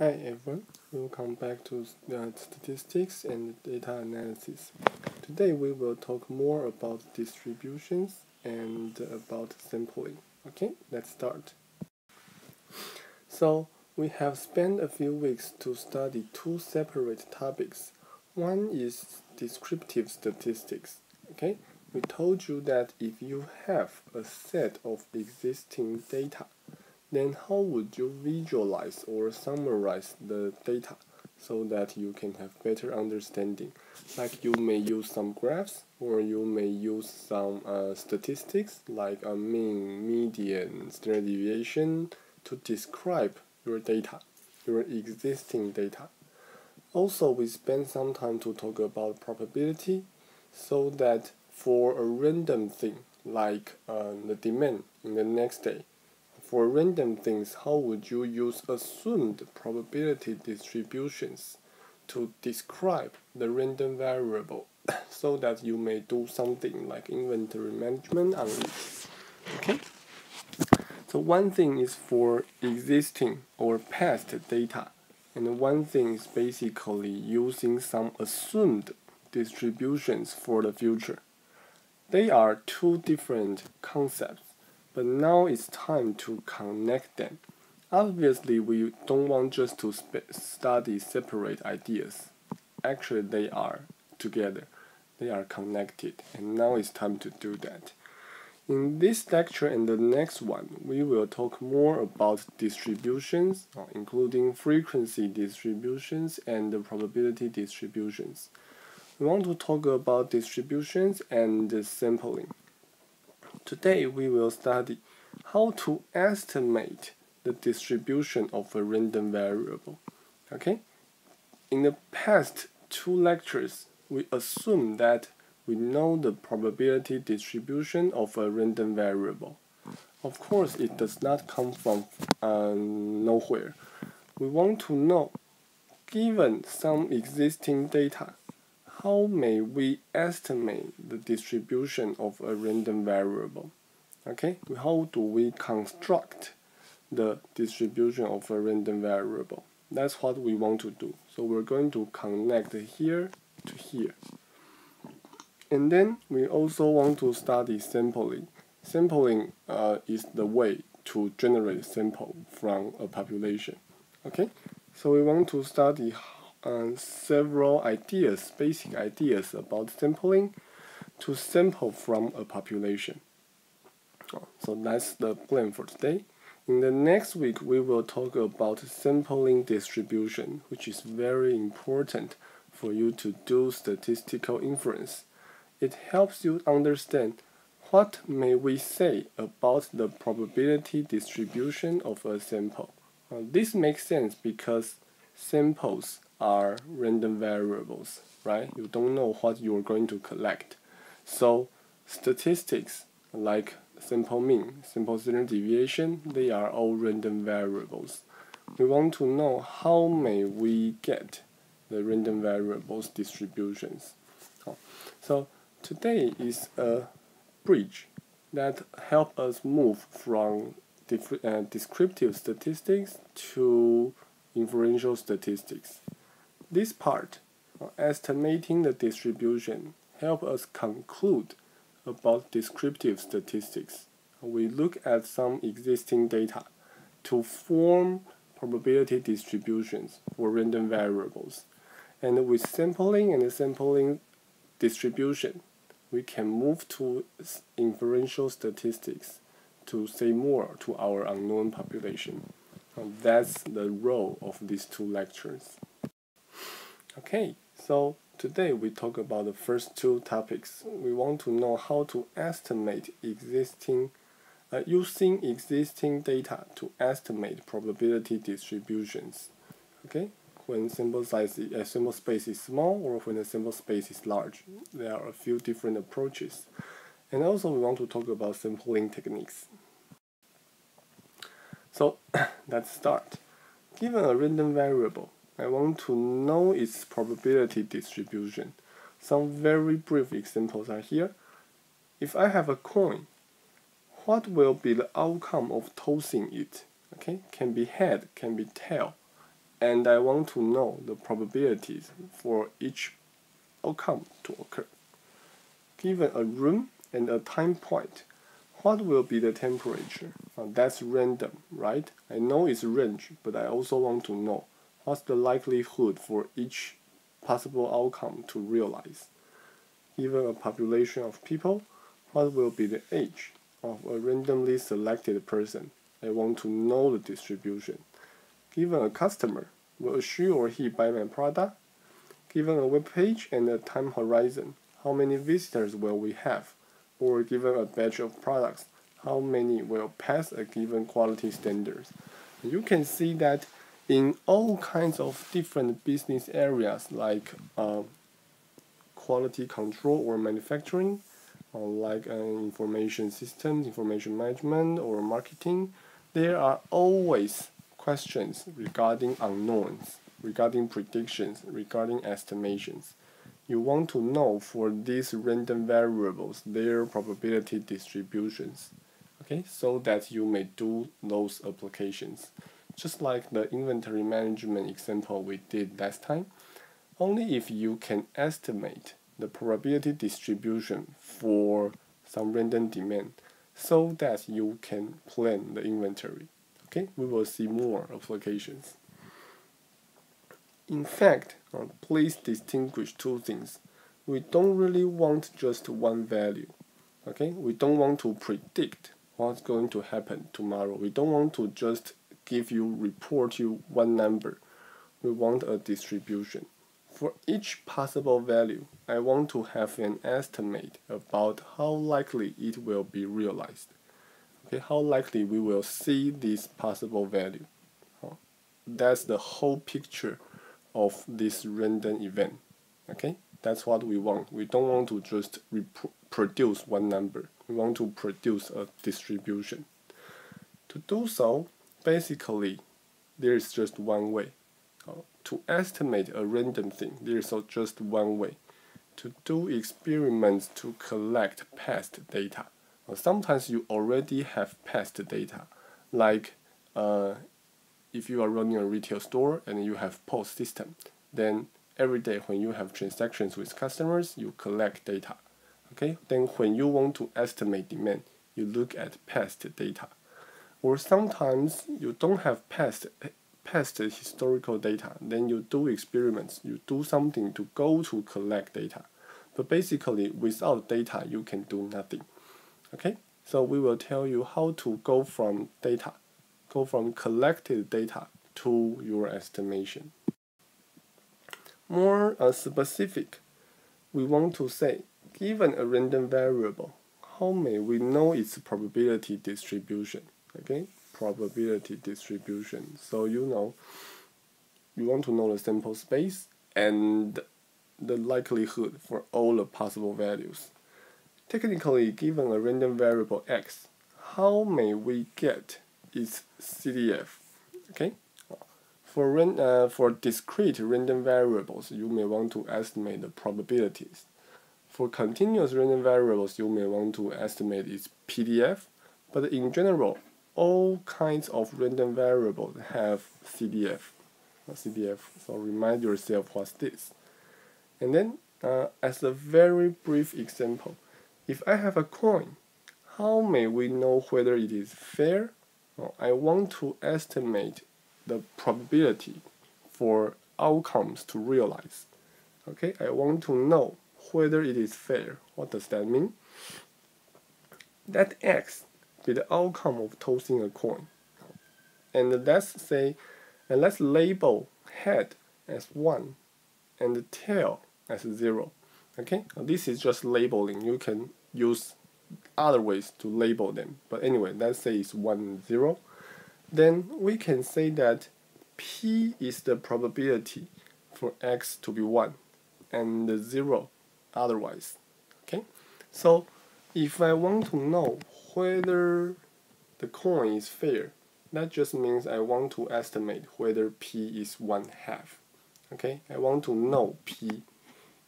Hi everyone, welcome back to statistics and data analysis. Today we will talk more about distributions and about sampling. Okay, let's start. So we have spent a few weeks to study two separate topics. One is descriptive statistics. Okay, we told you that if you have a set of existing data, then how would you visualize or summarize the data so that you can have better understanding? Like you may use some graphs or you may use some statistics like a mean, median, standard deviation to describe your data, your existing data. Also, we spend some time to talk about probability so that for a random thing like the demand in the next day, for random things, how would you use assumed probability distributions to describe the random variable so that you may do something like inventory management on it? Okay? So one thing is for existing or past data, and one thing is basically using some assumed distributions for the future. They are two different concepts. But now it's time to connect them. Obviously, we don't want just to study separate ideas. Actually, they are together. They are connected. And now it's time to do that. In this lecture and the next one, we will talk more about distributions, including frequency distributions and the probability distributions. We want to talk about distributions and sampling. Today we will study how to estimate the distribution of a random variable. Okay? In the past two lectures, we assumed that we know the probability distribution of a random variable. Of course, it does not come from nowhere. We want to know, given some existing data, how may we estimate the distribution of a random variable? Okay, how do we construct the distribution of a random variable? That's what we want to do. So we're going to connect here to here. And then we also want to study sampling. Sampling is the way to generate sample from a population. Okay, so we want to study several ideas, basic ideas about sampling to sample from a population. So that's the plan for today. In the next week, we will talk about sampling distribution, which is very important for you to do statistical inference. It helps you understand what may we say about the probability distribution of a sample. This makes sense because samples are random variables, right? You don't know what you're going to collect. So statistics like sample mean, sample standard deviation, they are all random variables. We want to know how may we get the random variables distributions. So today is a bridge that helps us move from descriptive statistics to inferential statistics. This part, estimating the distribution, helps us conclude about descriptive statistics. We look at some existing data to form probability distributions for random variables. And with sampling and sampling distribution, we can move to inferential statistics to say more to our unknown population. That's the role of these two lectures. Okay, so today we talk about the first two topics. We want to know how to estimate using existing data to estimate probability distributions. Okay, when sample space is small or when the sample space is large, there are a few different approaches. And also we want to talk about sampling techniques. So let's start. Given a random variable, I want to know its probability distribution. Some very brief examples are here. If I have a coin, what will be the outcome of tossing it? Okay, can be head, can be tail. and I want to know the probabilities for each outcome to occur. Given a room and a time point, what will be the temperature? That's random, right? I know it's range, but I also want to know what's the likelihood for each possible outcome to realize. Given a population of people, what will be the age of a randomly selected person? I want to know the distribution. Given a customer, will she or he buy my product? Given a web page and a time horizon, how many visitors will we have? Or given a batch of products, how many will pass a given quality standards? You can see that in all kinds of different business areas like quality control or manufacturing, or like information systems, information management, or marketing, there are always questions regarding unknowns, regarding predictions, regarding estimations. You want to know for these random variables their probability distributions, okay, so that you may do those applications. Just like the inventory management example we did last time, only if you can estimate the probability distribution for some random demand so that you can plan the inventory. Okay, we will see more applications. In fact, please distinguish two things. We don't really want just one value. Okay, we don't want to predict what's going to happen tomorrow. We don't want to just report you one number. We want a distribution. For each possible value, I want to have an estimate about how likely it will be realized. Okay, how likely we will see this possible value. That's the whole picture of this random event. Okay, that's what we want. We don't want to just produce one number. We want to produce a distribution. To do so, basically, there is just one way. To estimate a random thing, there is just one way. To do experiments to collect past data. Sometimes you already have past data, like if you are running a retail store and you have POS system, then every day when you have transactions with customers, you collect data. Okay, then when you want to estimate demand, you look at past data. Or sometimes you don't have past historical data, then you do experiments, you do something to go to collect data. But basically, without data, you can do nothing. Okay, so we will tell you how to go from collected data to your estimation. More specific, we want to say, given a random variable, how may we know its probability distribution? Okay, probability distribution. So you want to know the sample space and the likelihood for all the possible values. Technically, given a random variable x, how may we get its CDF? Okay, for discrete random variables, you may want to estimate the probabilities. For continuous random variables, you may want to estimate its PDF, but in general, all kinds of random variables have CDF. So remind yourself what's this. And then, as a very brief example, if I have a coin, how may we know whether it is fair? I want to estimate the probability for outcomes to realize. Okay, I want to know whether it is fair. What does that mean? That X be the outcome of tossing a coin. And let's label head as 1 and the tail as 0. Okay, now, this is just labeling. You can use other ways to label them. But anyway, let's say it's 1, 0. Then we can say that P is the probability for X to be 1 and 0 otherwise. Okay, so if I want to know whether the coin is fair, that just means I want to estimate whether P is 1/2. Okay, I want to know P.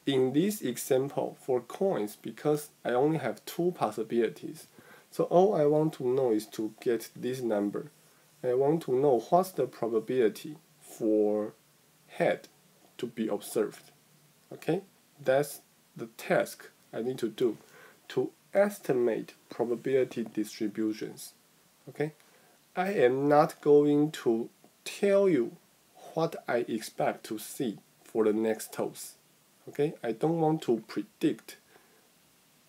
In this example for coins, because I only have 2 possibilities, so all I want to know is to get this number. I want to know what's the probability for head to be observed. Okay, that's the task I need to do to estimate probability distributions. Okay, I am not going to tell you what I expect to see for the next toes. Okay, I don't want to predict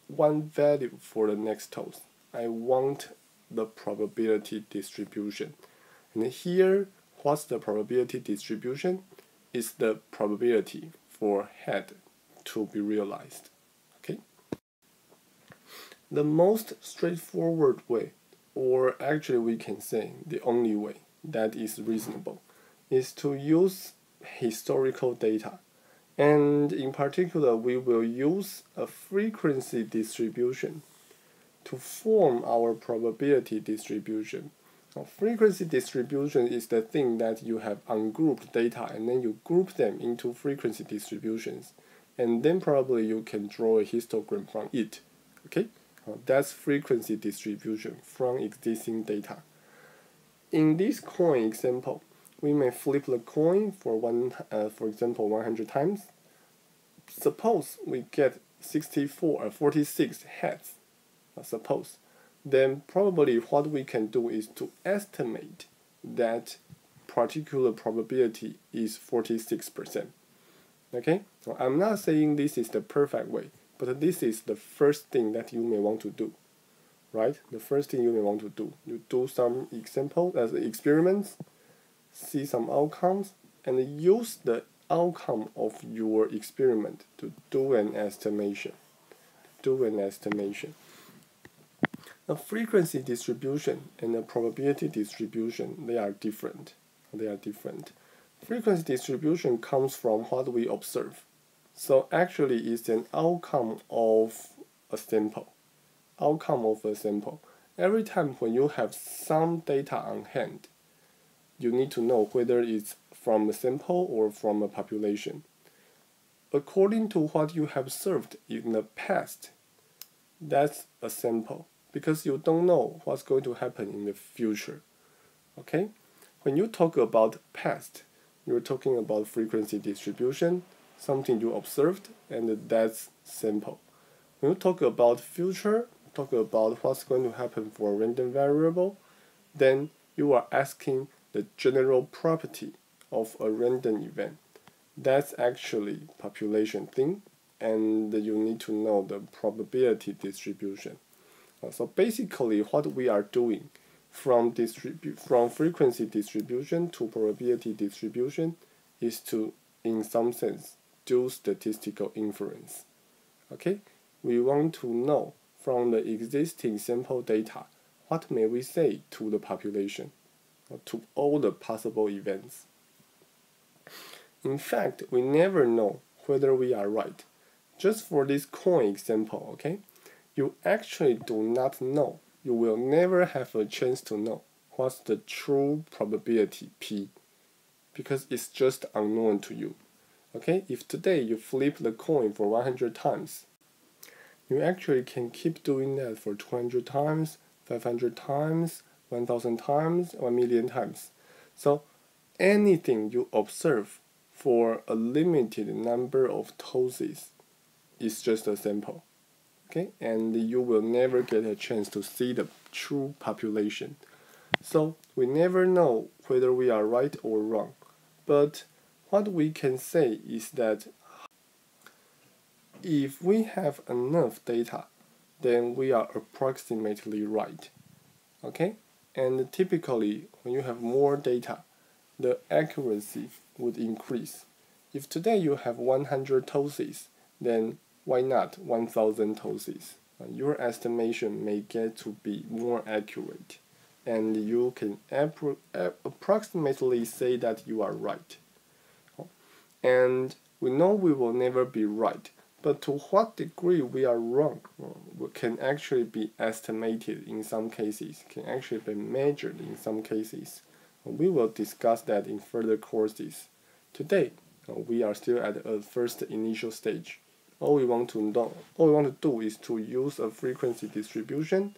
one value for the next toes. I want the probability distribution. And here, what's the probability distribution? It's the probability for head to be realized. Okay? The most straightforward way, or actually we can say the only way that is reasonable, is to use historical data. And in particular, we will use a frequency distribution to form our probability distribution. Now, frequency distribution is the thing that you have ungrouped data and then you group them into frequency distributions. And then probably you can draw a histogram from it. Okay? That's frequency distribution from existing data. In this coin example, we may flip the coin for example, 100 times. Suppose we get 46 heads. Suppose. Then probably what we can do is to estimate that particular probability is 46%. Okay? Now, I'm not saying this is the perfect way, but this is the first thing that you may want to do. Right? The first thing you may want to do. You do some experiments, see some outcomes, and use the outcome of your experiment to do an estimation. A frequency distribution and a probability distribution, they are different. Frequency distribution comes from what we observe. So actually it's an outcome of a sample. Every time when you have some data on hand, you need to know whether it's from a sample or from a population. According to what you have observed in the past, that's a sample, because you don't know what's going to happen in the future. Okay? When you talk about past, you're talking about frequency distribution, something you observed, and that's sample. When you talk about future, talk about what's going to happen for a random variable, then you are asking the general property of a random event. That's actually population thing, and you need to know the probability distribution. So basically what we are doing from frequency distribution to probability distribution is to, in some sense, do statistical inference. Okay? We want to know from the existing sample data, what may we say to the population, to all the possible events. In fact, we never know whether we are right. Just for this coin example, okay? You actually do not know. You will never have a chance to know what's the true probability P, because it's just unknown to you. Okay? If today you flip the coin for 100 times, you actually can keep doing that for 200 times, 500 times, 1,000 times, 1,000,000 times. So anything you observe for a limited number of toes is just a sample. Okay? And you will never get a chance to see the true population. So we never know whether we are right or wrong. But what we can say is that if we have enough data, then we are approximately right. Okay? And typically, when you have more data, the accuracy would increase. If today you have 100 toes, then why not 1,000 toes? Your estimation may get to be more accurate, and you can approximately say that you are right. And we know we will never be right, but to what degree we are wrong can actually be estimated in some cases, can actually be measured in some cases. We will discuss that in further courses. Today, we are still at a first initial stage. All we want to do is to use a frequency distribution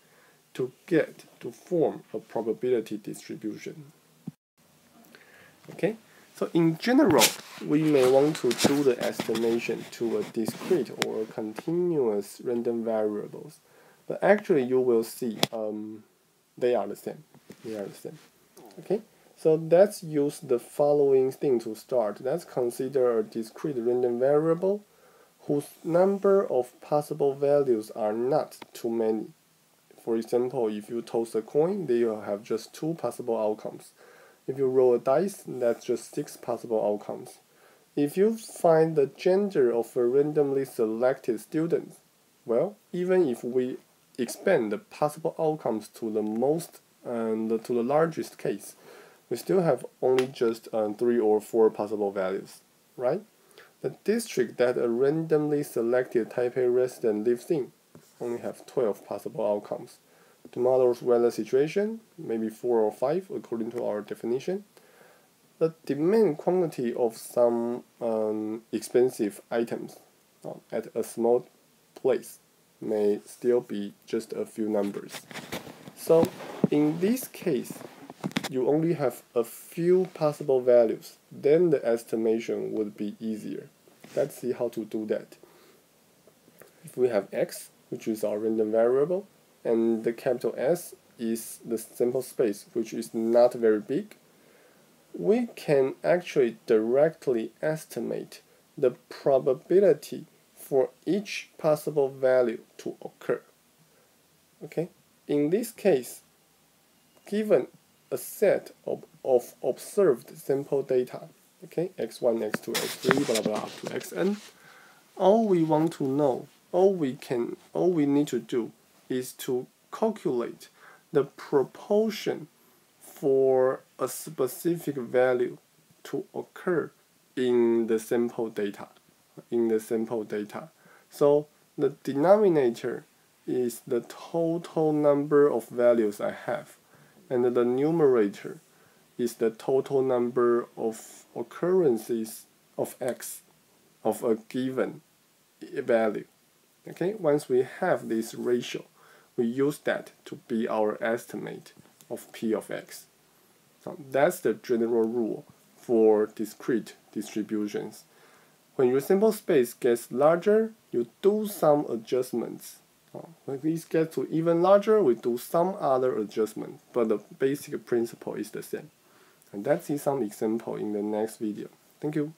to form a probability distribution. Okay, So in general, we may want to do the estimation to a discrete or a continuous random variables, but actually you will see they are the same. Okay, so let's use the following thing to start. Let's consider a discrete random variable whose number of possible values are not too many. For example, if you toss a coin, they will have just 2 possible outcomes. If you roll a dice, that's just 6 possible outcomes. If you find the gender of a randomly selected student, well, even if we expand the possible outcomes to the most and to the largest case, we still have only just 3 or 4 possible values, right? The district that a randomly selected Taipei resident lives in only have 12 possible outcomes. Tomorrow's weather situation, maybe 4 or 5 according to our definition. The demand quantity of some expensive items at a small place may still be just a few numbers. So in this case, you only have a few possible values, then the estimation would be easier. Let's see how to do that. If we have x, which is our random variable, and the capital S is the sample space, which is not very big, we can actually directly estimate the probability for each possible value to occur. Okay? In this case, given a set of observed sample data, okay, x1, x2, x3, blah blah up to xn, all we want to know, all we need to do is to calculate the proportion for a specific value to occur in the sample data. So the denominator is the total number of values I have, and the numerator is the total number of occurrences of x of a given value. Okay, once we have this ratio, we use that to be our estimate of p of x. So that's the general rule for discrete distributions. When your sample space gets larger, you do some adjustments. When it gets to even larger, we do some other adjustment, but the basic principle is the same. And let's see some example in the next video. Thank you.